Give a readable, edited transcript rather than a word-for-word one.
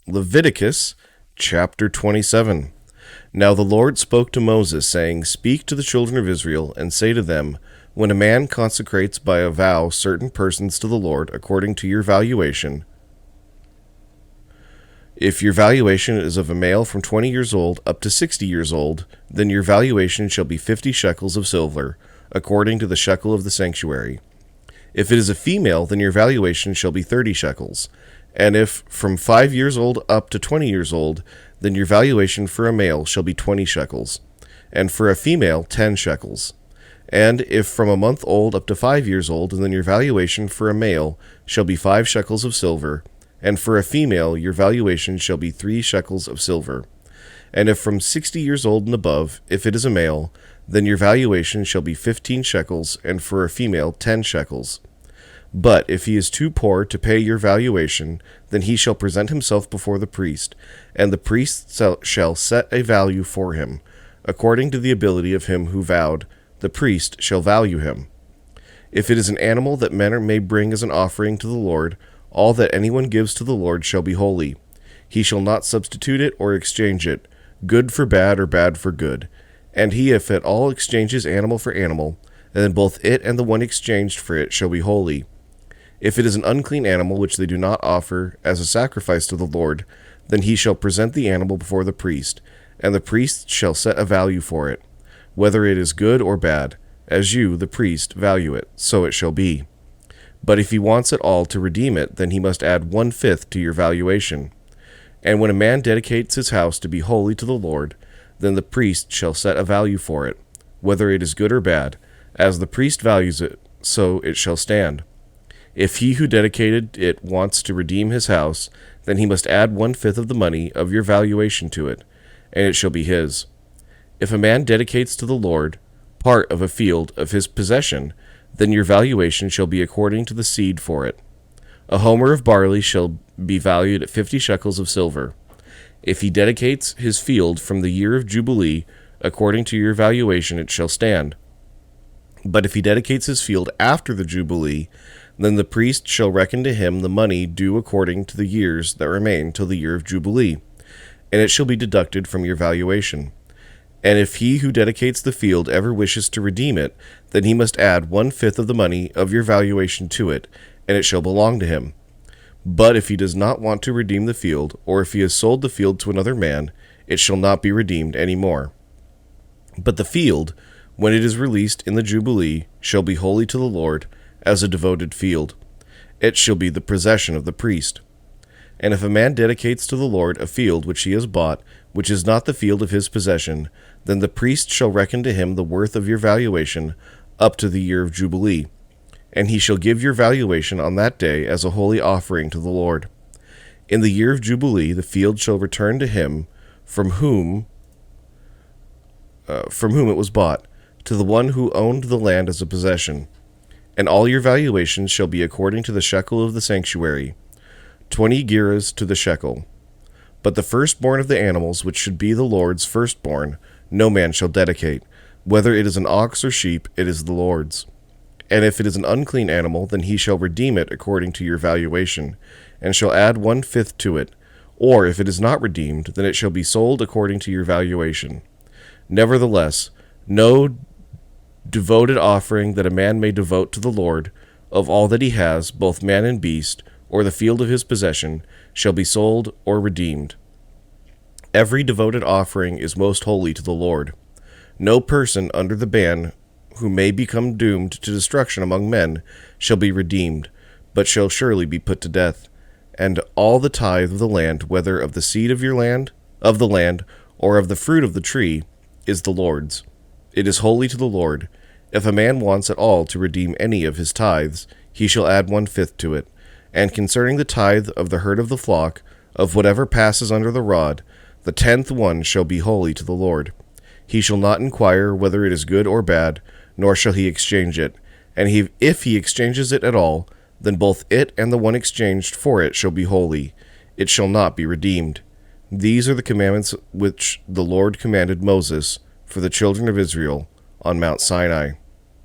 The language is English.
Leviticus chapter 27. Now the Lord spoke to Moses, saying, Speak to the children of Israel, and say to them, When a man consecrates by a vow certain persons to the Lord according to your valuation, if your valuation is of a male from 20 years old up to 60 years old, then your valuation shall be 50 shekels of silver, according to the shekel of the sanctuary. If it is a female, then your valuation shall be 30 shekels. And if from 5 years old up to 20 years old, then your valuation for a male shall be 20 shekels, and for a female 10 shekels. And if from a month old up to 5 years old, then your valuation for a male shall be 5 shekels of silver, and for a female your valuation shall be 3 shekels of silver. And if from 60 years old and above, if it is a male, then your valuation shall be 15 shekels, and for a female 10 shekels. But if he is too poor to pay your valuation, then he shall present himself before the priest, and the priest shall set a value for him. According to the ability of him who vowed, the priest shall value him. If it is an animal that men may bring as an offering to the Lord, all that anyone gives to the Lord shall be holy. He shall not substitute it or exchange it, good for bad or bad for good. And he, if at all, exchanges animal for animal, then both it and the one exchanged for it shall be holy. If it is an unclean animal which they do not offer as a sacrifice to the Lord, then he shall present the animal before the priest, and the priest shall set a value for it, whether it is good or bad. As you, the priest, value it, so it shall be. But if he wants at all to redeem it, then he must add 1/5 to your valuation. And when a man dedicates his house to be holy to the Lord, then the priest shall set a value for it, whether it is good or bad. As the priest values it, so it shall stand. If he who dedicated it wants to redeem his house, then he must add 1/5 of the money of your valuation to it, and it shall be his. If a man dedicates to the Lord part of a field of his possession, then your valuation shall be according to the seed for it. A homer of barley shall be valued at 50 shekels of silver. If he dedicates his field from the year of Jubilee, according to your valuation it shall stand. But if he dedicates his field after the Jubilee, then the priest shall reckon to him the money due according to the years that remain till the year of Jubilee, and it shall be deducted from your valuation. And if he who dedicates the field ever wishes to redeem it, then he must add 1/5 of the money of your valuation to it, and it shall belong to him. But if he does not want to redeem the field, or if he has sold the field to another man, it shall not be redeemed any more. But the field, when it is released in the Jubilee, shall be holy to the Lord, as a devoted field. It shall be the possession of the priest. And if a man dedicates to the Lord a field which he has bought, which is not the field of his possession, then the priest shall reckon to him the worth of your valuation up to the year of Jubilee, and he shall give your valuation on that day as a holy offering to the Lord. In the year of Jubilee the field shall return to him from whom it was bought, to the one who owned the land as a possession. And all your valuations shall be according to the shekel of the sanctuary, 20 gerahs to the shekel. But the firstborn of the animals, which should be the Lord's firstborn, no man shall dedicate. Whether it is an ox or sheep, it is the Lord's. And if it is an unclean animal, then he shall redeem it according to your valuation, and shall add 1/5 to it. Or if it is not redeemed, then it shall be sold according to your valuation. Nevertheless, no devoted offering that a man may devote to the Lord, of all that he has, both man and beast, or the field of his possession, shall be sold or redeemed. Every devoted offering is most holy to the Lord. No person under the ban who may become doomed to destruction among men shall be redeemed, but shall surely be put to death. And all the tithe of the land, whether of the seed of the land, or of the fruit of the tree, is the Lord's. It is holy to the Lord. If a man wants at all to redeem any of his tithes, he shall add 1/5 to it. And concerning the tithe of the herd of the flock, of whatever passes under the rod, the 10th one shall be holy to the Lord. He shall not inquire whether it is good or bad, nor shall he exchange it. And if he exchanges it at all, then both it and the one exchanged for it shall be holy. It shall not be redeemed. These are the commandments which the Lord commanded Moses for the children of Israel on Mount Sinai.